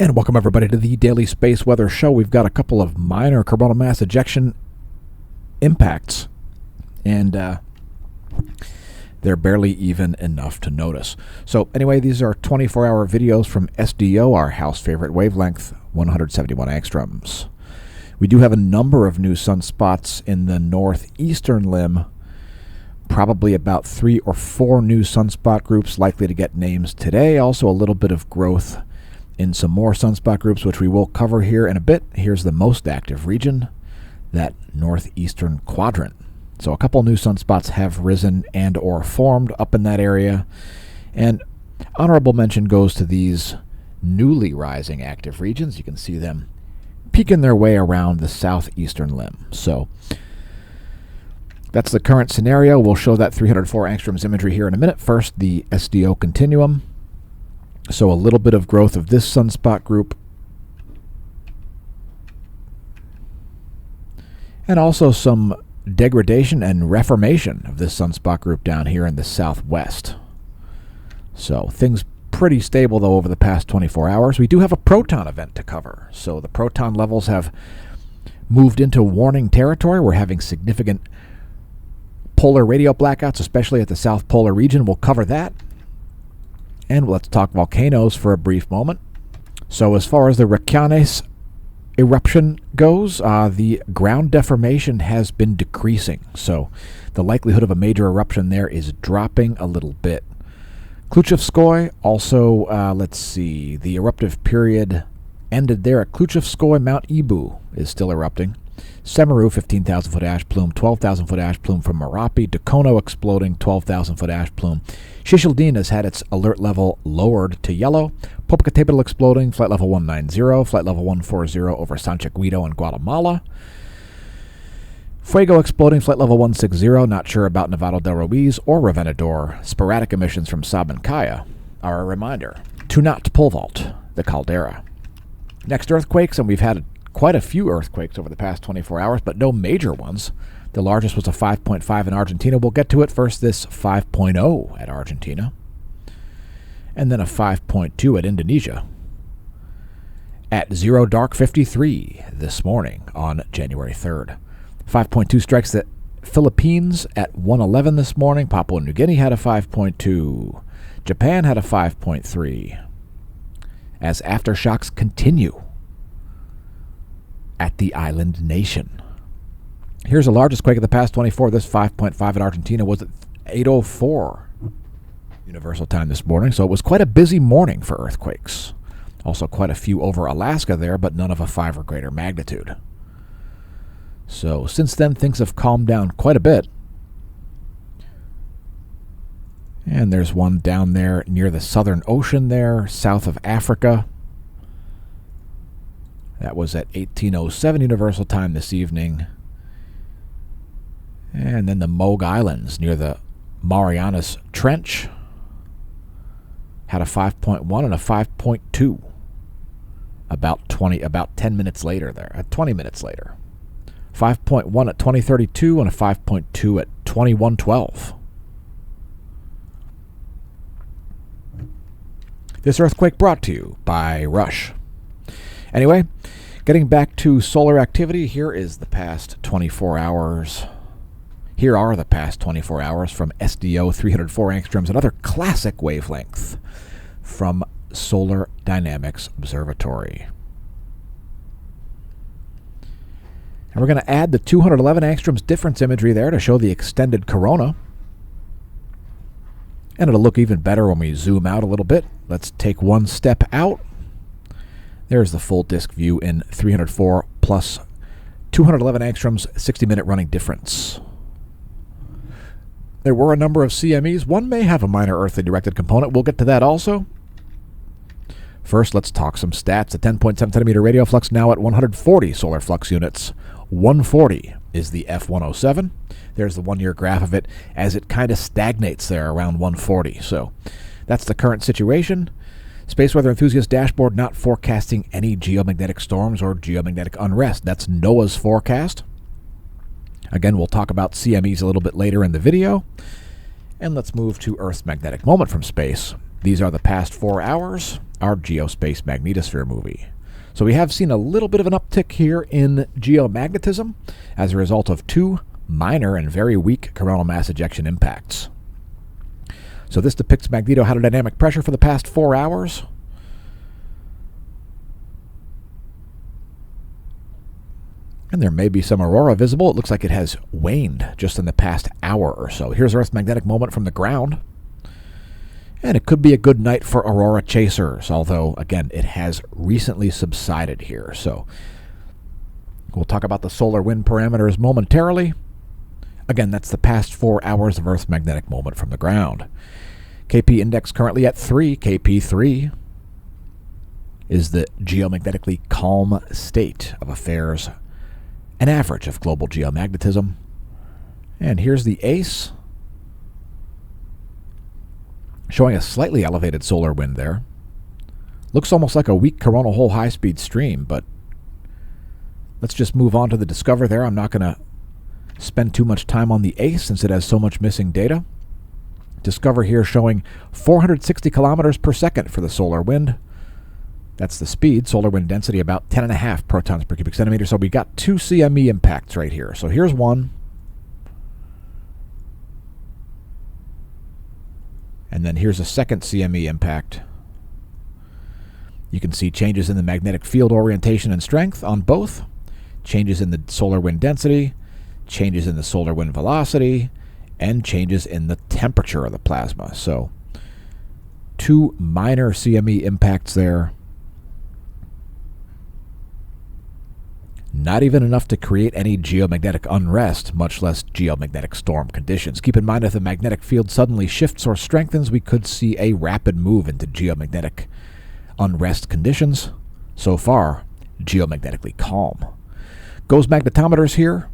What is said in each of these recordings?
And welcome everybody to the Daily Space Weather Show. We've got a couple of minor coronal mass ejection impacts, and they're barely even enough to notice. So anyway, these are 24-hour videos from SDO, our house favorite wavelength, 171 angstroms. We do have a number of new sunspots in the northeastern limb, probably about 3 or 4 new sunspot groups likely to get names today. Also a little bit of growth in some more sunspot groups, which we will cover here in a bit. Here's the most active region, that northeastern quadrant. So a couple new sunspots have risen and or formed up in that area. And honorable mention goes to these newly rising active regions. You can see them peeking their way around the southeastern limb. So that's the current scenario. We'll show that 304 angstroms imagery here in a minute. First, the SDO continuum. So a little bit of growth of this sunspot group. And also some degradation and reformation of this sunspot group down here in the southwest. So things pretty stable, though, over the past 24 hours. We do have a proton event to cover. So the proton levels have moved into warning territory. We're having significant polar radio blackouts, especially at the south polar region. We'll cover that. And let's talk volcanoes for a brief moment. So as far as the Reykjanes eruption goes, the ground deformation has been decreasing. So the likelihood of a major eruption there is dropping a little bit. Kluchevskoy also, let's see, the eruptive period ended there at Kluchevskoy. Mount Ibu is still erupting. Semeru, 15,000-foot ash plume, 12,000-foot ash plume from Merapi. Dakono exploding, 12,000-foot ash plume. Shishaldin has had its alert level lowered to yellow. Popocatépetl exploding, flight level 190, flight level 140 over Santiaguito in Guatemala. Fuego exploding, flight level 160, not sure about Nevado del Ruiz or Revenador. Sporadic emissions from Sabancaya are a reminder to not pole vault the caldera. Next, earthquakes, and we've had quite a few earthquakes over the past 24 hours, but no major ones. The largest was a 5.5 in Argentina. We'll get to it. First, this 5.0 at Argentina, and then a 5.2 at Indonesia at 0 dark 53 this morning on January 3rd. 5.2 strikes the Philippines at 1:11 this morning. Papua New Guinea had a 5.2. Japan had a 5.3. As aftershocks continue at the island nation. Here's the largest quake of the past 24. This 5.5 at Argentina was at 8:04 Universal Time this morning, so it was quite a busy morning for earthquakes. Also quite a few over Alaska there, but none of a 5 or greater magnitude. So since then, things have calmed down quite a bit. And there's one down there near the Southern Ocean there, south of Africa. That was at 18:07 Universal Time this evening. And then the Mogue Islands near the Marianas Trench had a 5.1 and a 5.2 about 10 minutes later there, 20 minutes later. 5.1 at 20:32 and a 5.2 at 21:12. This earthquake brought to you by Rush. Anyway, getting back to solar activity, here is the past 24 hours. Here are the past 24 hours from SDO 304 angstroms, another classic wavelength from Solar Dynamics Observatory. And we're going to add the 211 angstroms difference imagery there to show the extended corona. And it'll look even better when we zoom out a little bit. Let's take one step out. There's the full disk view in 304 plus 211 angstroms, 60-minute running difference. There were a number of CMEs. One may have a minor earthly directed component. We'll get to that also. First, let's talk some stats. A 10.7 centimeter radio flux now at 140 solar flux units. 140 is the F107. There's the one-year graph of it as it kind of stagnates there around 140. So that's the current situation. Space Weather Enthusiast dashboard not forecasting any geomagnetic storms or geomagnetic unrest. That's NOAA's forecast. Again, we'll talk about CMEs a little bit later in the video. And let's move to Earth's magnetic moment from space. These are the past 4 hours, our geospace magnetosphere movie. So we have seen a little bit of an uptick here in geomagnetism as a result of 2 minor and very weak coronal mass ejection impacts. So this depicts magnetohydrodynamic pressure for the past 4 hours. And there may be some aurora visible. It looks like it has waned just in the past hour or so. Here's Earth's magnetic moment from the ground. And it could be a good night for aurora chasers, although, again, it has recently subsided here. So we'll talk about the solar wind parameters momentarily. Again, that's the past 4 hours of Earth's magnetic moment from the ground. KP index currently at 3. KP3 is the geomagnetically calm state of affairs, an average of global geomagnetism. And here's the ACE, showing a slightly elevated solar wind there. Looks almost like a weak coronal hole high-speed stream, but let's just move on to the Discover there. I'm not going to spend too much time on the ACE since it has so much missing data. Discover here showing 460 kilometers per second for the solar wind. That's the speed. Solar wind density about 10.5 protons per cubic centimeter. So we got 2 CME impacts right here. So here's one. And then here's a second CME impact. You can see changes in the magnetic field orientation and strength on both, changes in the solar wind density, changes in the solar wind velocity, and changes in the temperature of the plasma. So 2 minor CME impacts there. Not even enough to create any geomagnetic unrest, much less geomagnetic storm conditions. Keep in mind, if the magnetic field suddenly shifts or strengthens, we could see a rapid move into geomagnetic unrest conditions. So far, geomagnetically calm. GOES magnetometers here,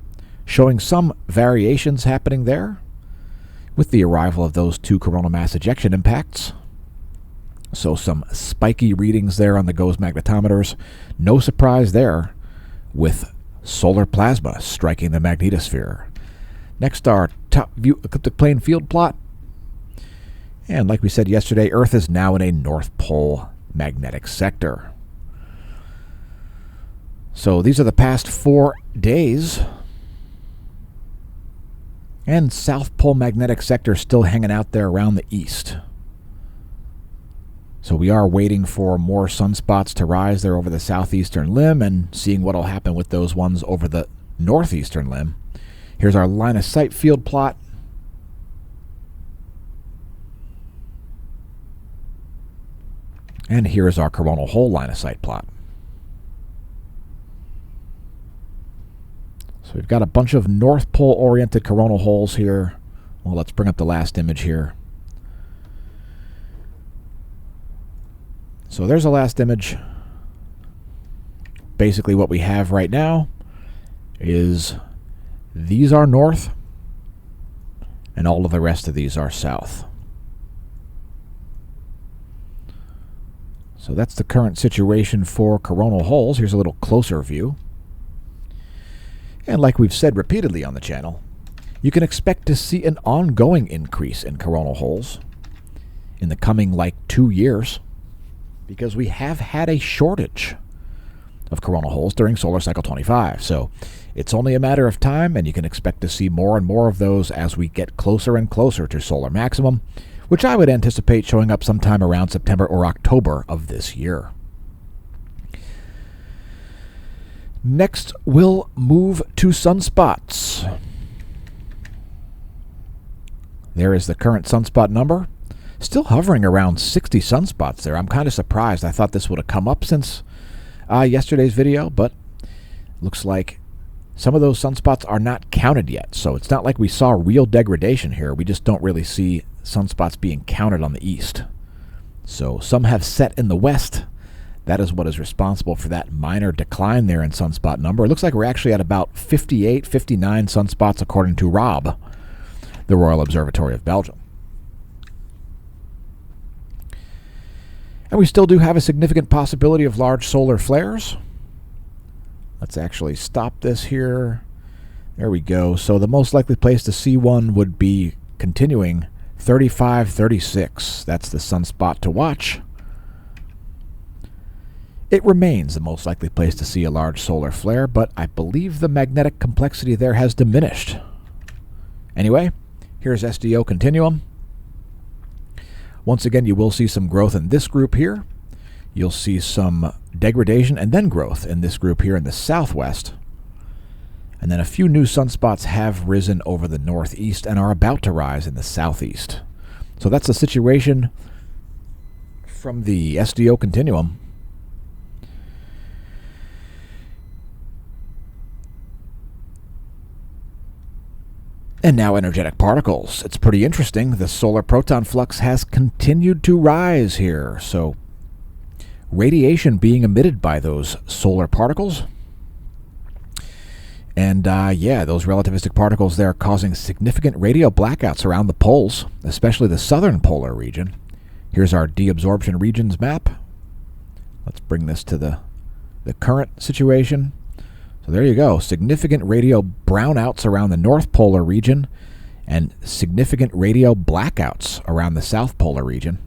showing some variations happening there with the arrival of those 2 coronal mass ejection impacts. So some spiky readings there on the GOES magnetometers. No surprise there with solar plasma striking the magnetosphere. Next, our top view ecliptic plane field plot. And like we said yesterday, Earth is now in a North Pole magnetic sector. So these are the past 4 days. And South Pole magnetic sector still hanging out there around the east. So we are waiting for more sunspots to rise there over the southeastern limb and seeing what will happen with those ones over the northeastern limb. Here's our line of sight field plot. And here is our coronal hole line of sight plot. So we've got a bunch of North Pole oriented coronal holes here. Well, let's bring up the last image here. So there's the last image. Basically what we have right now is these are north and all of the rest of these are south. So that's the current situation for coronal holes. Here's a little closer view. And like we've said repeatedly on the channel, you can expect to see an ongoing increase in coronal holes in the coming 2 years, because we have had a shortage of coronal holes during solar cycle 25. So it's only a matter of time, and you can expect to see more and more of those as we get closer and closer to solar maximum, which I would anticipate showing up sometime around September or October of this year. Next, we'll move to sunspots. There is the current sunspot number. Still hovering around 60 sunspots there. I'm kind of surprised. I thought this would have come up since yesterday's video, but looks like some of those sunspots are not counted yet. So it's not like we saw real degradation here. We just don't really see sunspots being counted on the east. So some have set in the west. That is what is responsible for that minor decline there in sunspot number. It looks like we're actually at about 58, 59 sunspots according to Rob, the Royal Observatory of Belgium. And we still do have a significant possibility of large solar flares. Let's actually stop this here. There we go. So the most likely place to see one would be continuing 3536. That's the sunspot to watch. It remains the most likely place to see a large solar flare, but I believe the magnetic complexity there has diminished. Anyway, here's SDO Continuum. Once again, you will see some growth in this group here. You'll see some degradation and then growth in this group here in the southwest. And then a few new sunspots have risen over the northeast and are about to rise in the southeast. So that's the situation from the SDO Continuum. And now energetic particles. It's pretty interesting. The solar proton flux has continued to rise here. So radiation being emitted by those solar particles. And yeah, those relativistic particles there causing significant radio blackouts around the poles, especially the southern polar region. Here's our deabsorption regions map. Let's bring this to the current situation. So there you go. Significant radio brownouts around the north polar region and significant radio blackouts around the south polar region.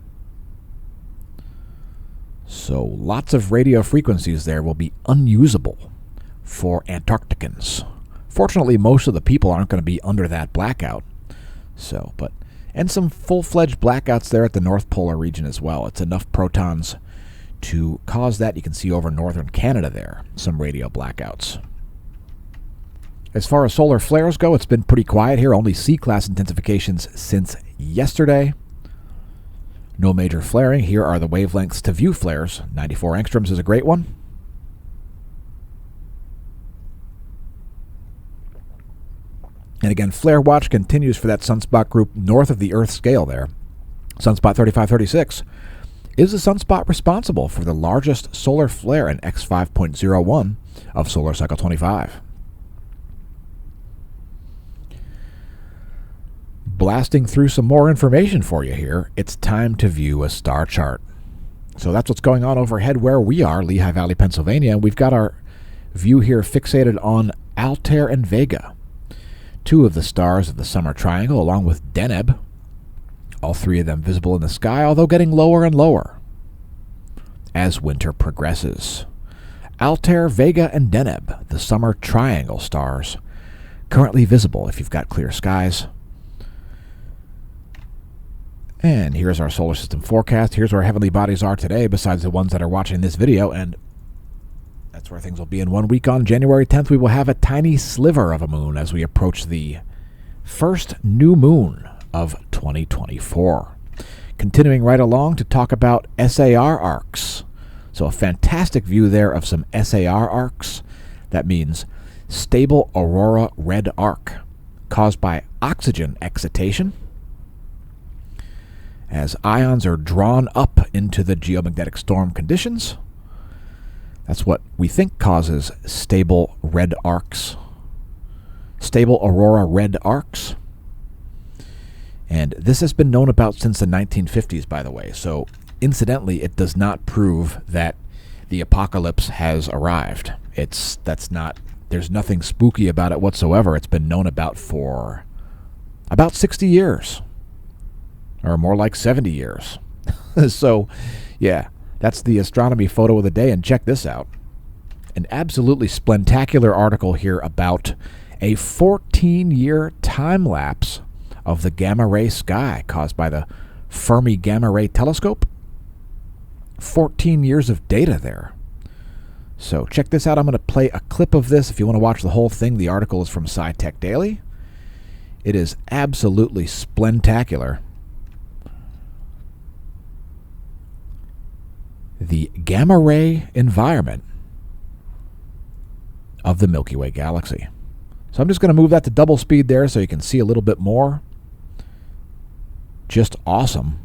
So lots of radio frequencies there will be unusable for Antarcticans. Fortunately, most of the people aren't going to be under that blackout. And some full-fledged blackouts there at the north polar region as well. It's enough protons to cause that. You can see over northern Canada there, some radio blackouts. As far as solar flares go, it's been pretty quiet here. Only C-class intensifications since yesterday. No major flaring. Here are the wavelengths to view flares. 94 angstroms is a great one. And again, flare watch continues for that sunspot group north of the Earth scale there. Sunspot 3536 is the sunspot responsible for the largest solar flare in X5.01 of solar cycle 25. Blasting through some more information for you here, it's time to view a star chart. So that's what's going on overhead where we are, Lehigh Valley, Pennsylvania. We've got our view here fixated on Altair and Vega, two of the stars of the Summer Triangle, along with Deneb. All three of them visible in the sky, although getting lower and lower as winter progresses. Altair, Vega, and Deneb, the Summer Triangle stars, currently visible if you've got clear skies. And here's our solar system forecast. Here's where heavenly bodies are today, besides the ones that are watching this video, and that's where things will be in 1 week. On January 10th, we will have a tiny sliver of a moon as we approach the first new moon of 2024. Continuing right along to talk about SAR arcs. So a fantastic view there of some SAR arcs. That means stable aurora red arc caused by oxygen excitation, as ions are drawn up into the geomagnetic storm conditions. That's what we think causes stable red arcs, stable aurora red arcs. And this has been known about since the 1950s, by the way. So incidentally, it does not prove that the apocalypse has arrived. There's nothing spooky about it whatsoever. It's been known about for about 60 years. Or more like 70 years. So, yeah, that's the astronomy photo of the day, and check this out. An absolutely splentacular article here about a 14-year time-lapse of the gamma-ray sky caused by the Fermi Gamma-Ray Telescope. 14 years of data there. So check this out. I'm going to play a clip of this. If you want to watch the whole thing, the article is from SciTech Daily. It is absolutely splentacular. The gamma-ray environment of the Milky Way galaxy. So I'm just going to move that to double speed there so you can see a little bit more. Just awesome.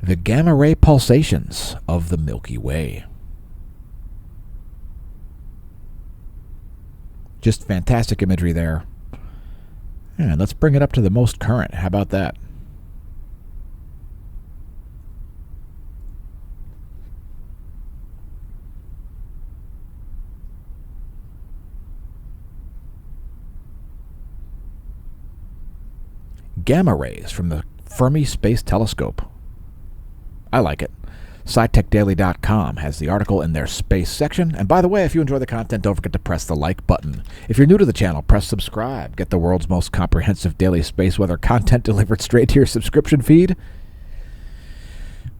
The gamma-ray pulsations of the Milky Way. Just fantastic imagery there. And let's bring it up to the most current. How about that? gamma rays from the Fermi Space Telescope. I like it. SciTechDaily.com has the article in their space section. And by the way, if you enjoy the content, don't forget to press the like button. If you're new to the channel, press subscribe. Get the world's most comprehensive daily space weather content delivered straight to your subscription feed.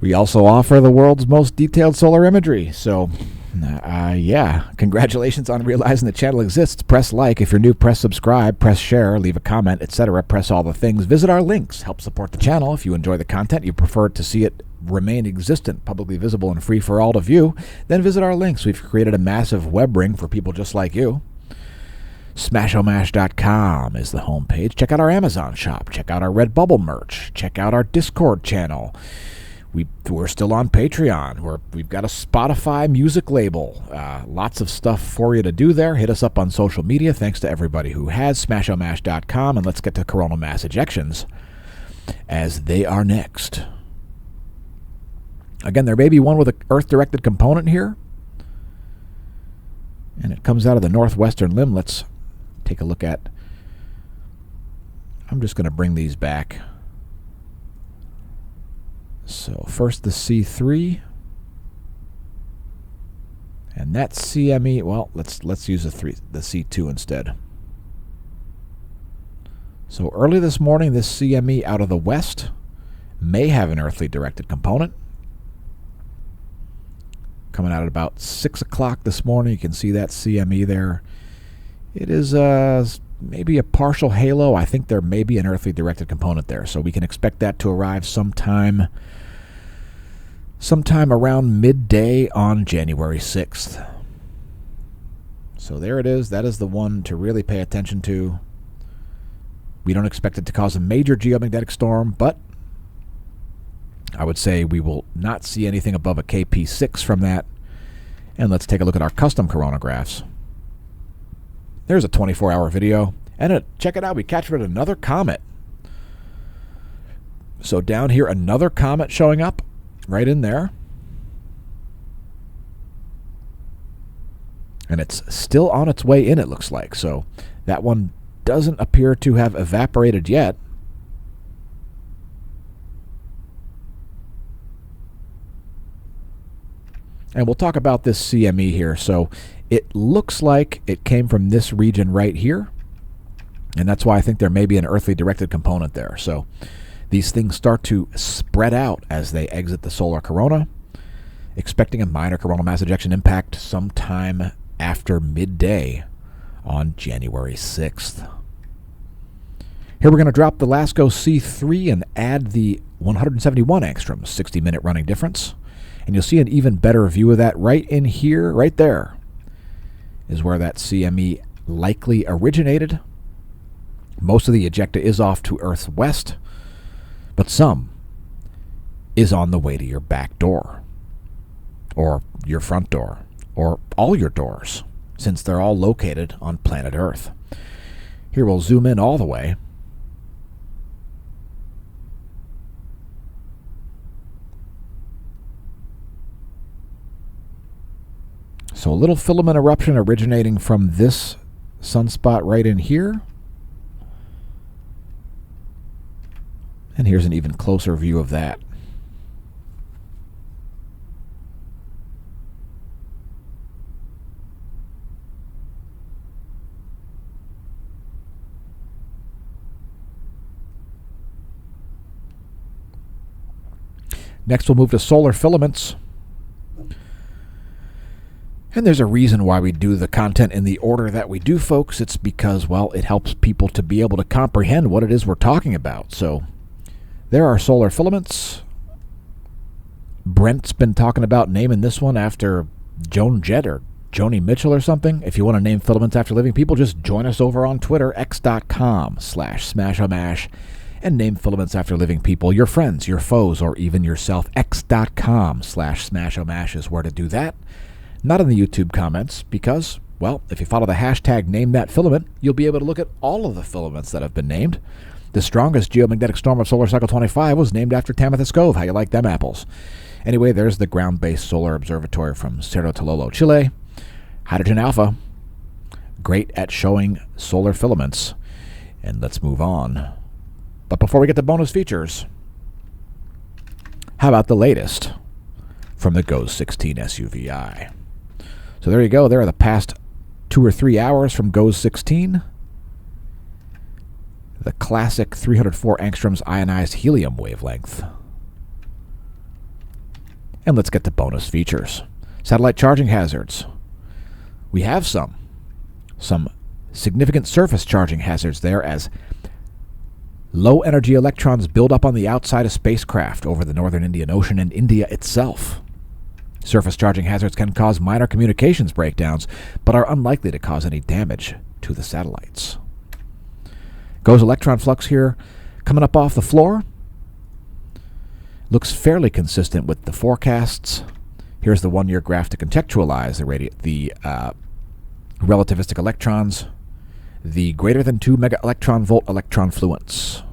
We also offer the world's most detailed solar imagery. So, yeah, congratulations on realizing the channel exists. Press like. If you're new, press subscribe, press share, leave a comment, etc. Press all the things. Visit our links. Help support the channel. If you enjoy the content, you prefer to see it remain existent, publicly visible, and free for all to view, then visit our links. We've created a massive web ring for people just like you. Smashomash.com is the homepage. Check out our Amazon shop. Check out our Redbubble merch. Check out our Discord channel. We're still on Patreon. We've got a Spotify music label. Lots of stuff for you to do there. Hit us up on social media. Thanks to everybody who has. Smashomash.com. And let's get to coronal mass ejections, as they are next. Again, there may be one with an Earth-directed component here. And it comes out of the northwestern limb. Let's take a look at... I'm just going to bring these back. So first the C3. And that CME... Well, let's use the C2 instead. So early this morning, this CME out of the west may have an earthly directed component. Coming out at about 6 o'clock this morning. You can see that CME there. It is maybe a partial halo. I think there may be an earthly directed component there. So we can expect that to arrive sometime around midday on January 6th. So there it is. That is the one to really pay attention to. We don't expect it to cause a major geomagnetic storm, but I would say we will not see anything above a KP6 from that. And let's take a look at our custom coronagraphs. There's a 24-hour video. And check it out, we captured another comet. So down here, another comet showing up right in there. And it's still on its way in, it looks like. So that one doesn't appear to have evaporated yet. And we'll talk about this CME here. So it looks like it came from this region right here. And that's why I think there may be an earthly directed component there. So these things start to spread out as they exit the solar corona. Expecting a minor coronal mass ejection impact sometime after midday on January 6th. Here we're going to drop the LASCO C3 and add the 171 angstroms, 60-minute running difference. And you'll see an even better view of that right in here, right there, is where that CME likely originated. Most of the ejecta is off to Earth's west, but some is on the way to your back door, or your front door, or all your doors, since they're all located on planet Earth. Here we'll zoom in all the way. So a little filament eruption originating from this sunspot right in here. And here's an even closer view of that. Next we'll move to solar filaments. And there's a reason why we do the content in the order that we do, folks. It's because, well, it helps people to be able to comprehend what it is we're talking about. So there are solar filaments. Brent's been talking about naming this one after Joan Jett or Joni Mitchell or something. If you want to name filaments after living people, just join us over on Twitter, x.com/smashomash, and name filaments after living people, your friends, your foes, or even yourself. x.com/smashomash is where to do that. Not in the YouTube comments, because, well, if you follow the hashtag #NameThatFilament, you'll be able to look at all of the filaments that have been named. The strongest geomagnetic storm of Solar Cycle 25 was named after Tamatha Cove. How you like them apples? Anyway, there's the ground-based solar observatory from Cerro Tololo, Chile. Hydrogen Alpha, great at showing solar filaments. And let's move on But before we get to bonus features, how about the latest from the GOES 16 SUVI? So there you go. There are the past 2 or 3 hours from GOES 16. The classic 304 angstroms ionized helium wavelength. And let's get to bonus features. Satellite charging hazards. We have some significant surface charging hazards there as low energy electrons build up on the outside of spacecraft over the northern Indian Ocean and India itself. Surface charging hazards can cause minor communications breakdowns, but are unlikely to cause any damage to the satellites. GOES electron flux here coming up off the floor. Looks fairly consistent with the forecasts. Here's the 1-year graph to contextualize the relativistic electrons, the greater than 2 mega electron volt electron fluence.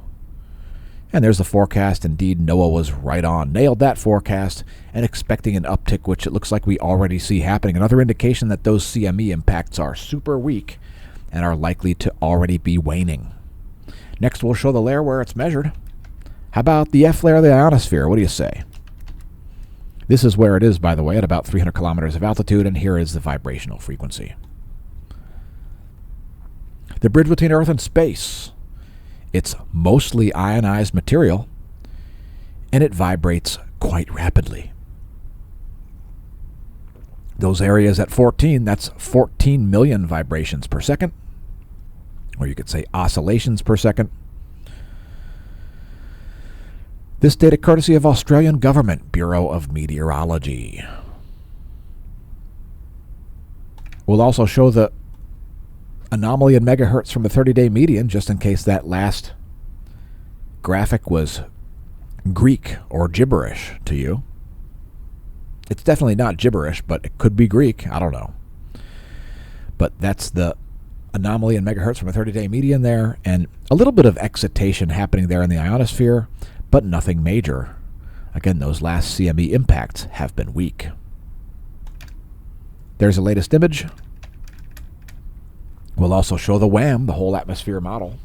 And there's the forecast. Indeed, NOAA was right on. Nailed that forecast and expecting an uptick, which it looks like we already see happening. Another indication that those CME impacts are super weak and are likely to already be waning. Next, we'll show the layer where it's measured. How about the F layer of the ionosphere? What do you say? This is where it is, by the way, at about 300 kilometers of altitude, and here is the vibrational frequency. The bridge between Earth and space. It's mostly ionized material, and it vibrates quite rapidly. Those areas at 14, that's 14 million vibrations per second, or you could say oscillations per second. This data courtesy of Australian Government Bureau of Meteorology. We'll also show the anomaly in megahertz from the 30-day median, just in case that last graphic was Greek or gibberish to you. It's definitely not gibberish, but it could be Greek. I don't know. But that's the anomaly in megahertz from a 30-day median there, and a little bit of excitation happening there in the ionosphere, but nothing major. Again, those last CME impacts have been weak. There's the latest image. We'll also show the WAM, the whole atmosphere model.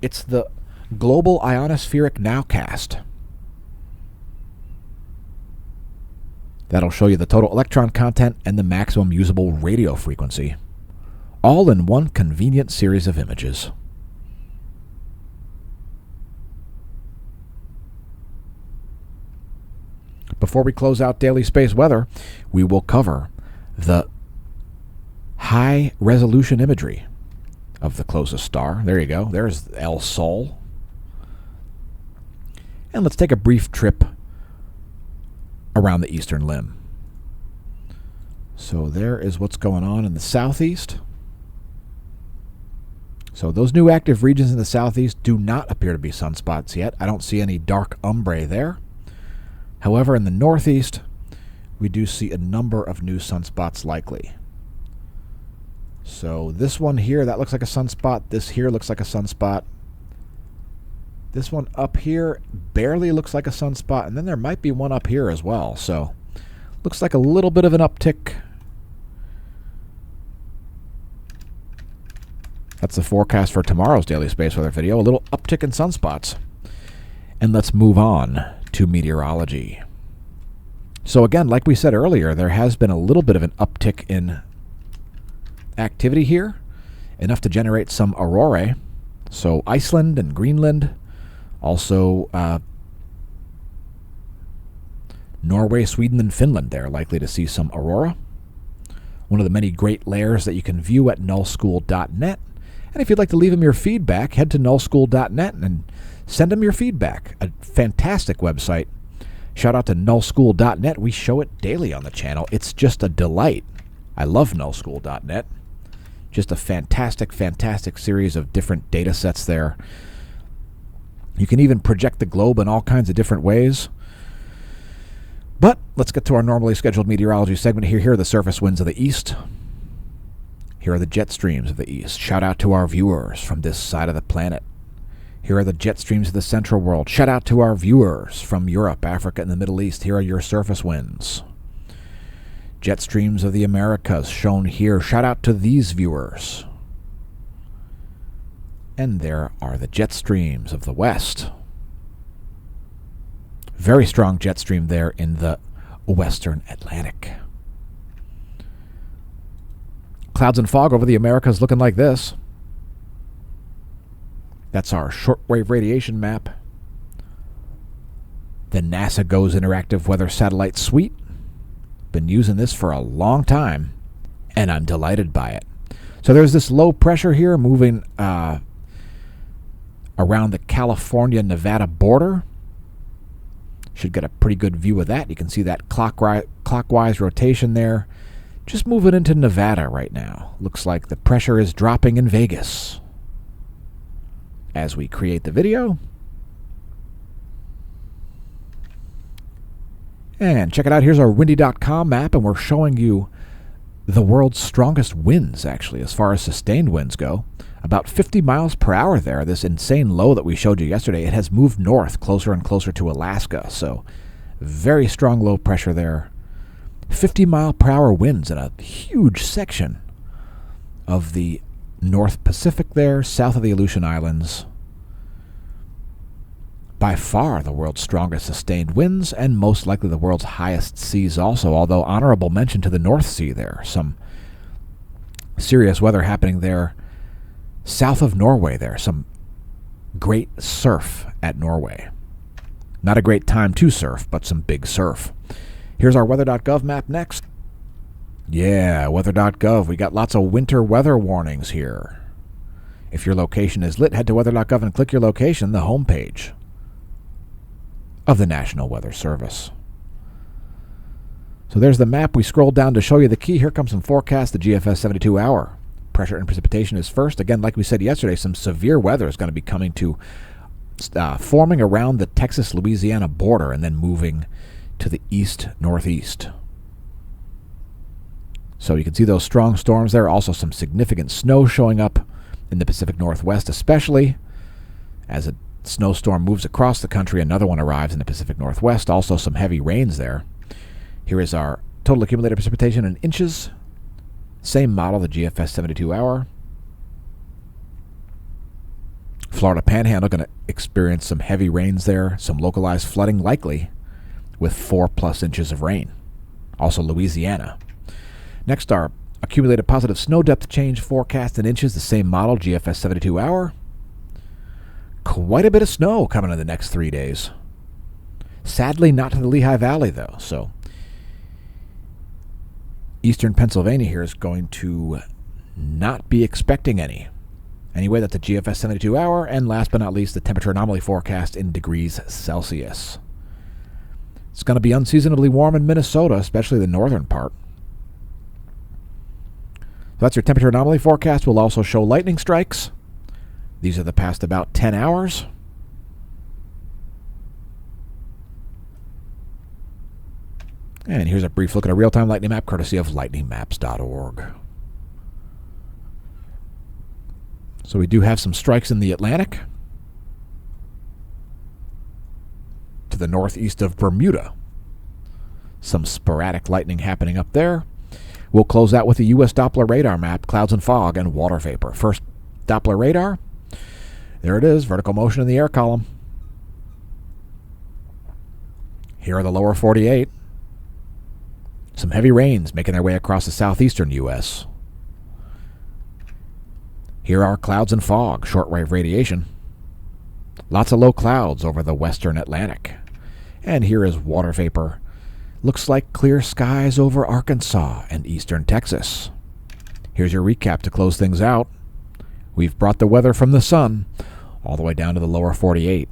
It's the Global Ionospheric Nowcast. That'll show you the total electron content and the maximum usable radio frequency, all in one convenient series of images. Before we close out daily space weather, we will cover the high-resolution imagery of the closest star. There you go. There's El Sol. And let's take a brief trip around the eastern limb. So there is what's going on in the southeast. So those new active regions in the southeast do not appear to be sunspots yet. I don't see any dark ombre there. However, in the northeast, we do see a number of new sunspots likely. So this one here, that looks like a sunspot. This here looks like a sunspot. This one up here barely looks like a sunspot. And then there might be one up here as well. So looks like a little bit of an uptick. That's the forecast for tomorrow's daily space weather video. A little uptick in sunspots. And let's move on to meteorology. So again, like we said earlier, there has been a little bit of an uptick in activity here, enough to generate some aurorae. So Iceland and Greenland, also Norway, Sweden, and Finland, they're likely to see some aurora. One of the many great layers that you can view at nullschool.net. And if you'd like to leave them your feedback, head to nullschool.net and send them your feedback. A fantastic website. Shout out to nullschool.net. We show it daily on the channel. It's just a delight. I love nullschool.net. Just a fantastic, fantastic series of different data sets there. You can even project the globe in all kinds of different ways. But let's get to our normally scheduled meteorology segment here. Here are the surface winds of the east. Here are the jet streams of the east. Shout out to our viewers from this side of the planet. Here are the jet streams of the central world. Shout out to our viewers from Europe, Africa, and the Middle East. Here are your surface winds. Jet streams of the Americas shown here. Shout out to these viewers. And there are the jet streams of the west. Very strong jet stream there in the western Atlantic. Clouds and fog over the Americas looking like this. That's our shortwave radiation map. The NASA GOES Interactive Weather Satellite Suite. Been using this for a long time, and I'm delighted by it. So there's this low pressure here moving around the California-Nevada border. Should get a pretty good view of that. You can see that clockwise rotation there. Just moving into Nevada right now. Looks like the pressure is dropping in Vegas. As we create the video. And check it out. Here's our windy.com map, and we're showing you the world's strongest winds, actually, as far as sustained winds go. About 50 miles per hour there. This insane low that we showed you yesterday, it has moved north closer and closer to Alaska. So very strong low pressure there. 50 mile per hour winds in a huge section of the North Pacific there, south of the Aleutian Islands. By far the world's strongest sustained winds, and most likely the world's highest seas also, although honorable mention to the North Sea there. Some serious weather happening there south of Norway there. Some great surf at Norway. Not a great time to surf, but some big surf. Here's our weather.gov map next. Yeah, weather.gov. We got lots of winter weather warnings here. If your location is lit, head to weather.gov and click your location, the homepage of the National Weather Service. So there's the map. We scroll down to show you the key. Here comes some forecast, the GFS 72-hour. Pressure and precipitation is first. Again, like we said yesterday, some severe weather is going to be coming to, forming around the Texas-Louisiana border and then moving to the east-northeast. So you can see those strong storms there. Also some significant snow showing up in the Pacific Northwest, especially as a snowstorm moves across the country. Another one arrives in the Pacific Northwest. Also some heavy rains there. Here is our total accumulated precipitation in inches. Same model, the GFS 72-hour. Florida Panhandle going to experience some heavy rains there. Some localized flooding likely with 4+ inches of rain. Also Louisiana. Next, our accumulated positive snow depth change forecast in inches, the same model, GFS 72-hour. Quite a bit of snow coming in the next 3 days. Sadly, not to the Lehigh Valley, though. So, eastern Pennsylvania here is going to not be expecting any. Anyway, that's the GFS 72-hour. And last but not least, the temperature anomaly forecast in degrees Celsius. It's going to be unseasonably warm in Minnesota, especially the northern part. So that's your temperature anomaly forecast. We'll also show lightning strikes. These are the past about 10 hours. And here's a brief look at a real-time lightning map courtesy of lightningmaps.org. So we do have some strikes in the Atlantic to the northeast of Bermuda. Some sporadic lightning happening up there. We'll close out with the U.S. Doppler radar map, clouds and fog, and water vapor. First, Doppler radar. There it is, vertical motion in the air column. Here are the lower 48. Some heavy rains making their way across the southeastern U.S. Here are clouds and fog, shortwave radiation. Lots of low clouds over the western Atlantic. And here is water vapor. Looks like clear skies over Arkansas and eastern Texas. Here's your recap to close things out. We've brought the weather from the sun all the way down to the lower 48.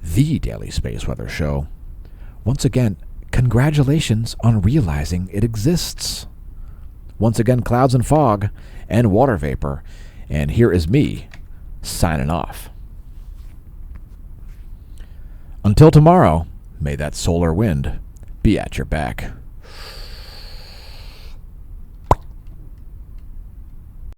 The Daily Space Weather Show. Once again, congratulations on realizing it exists. Once again, clouds and fog and water vapor. And here is me signing off. Until tomorrow, may that solar wind be at your back.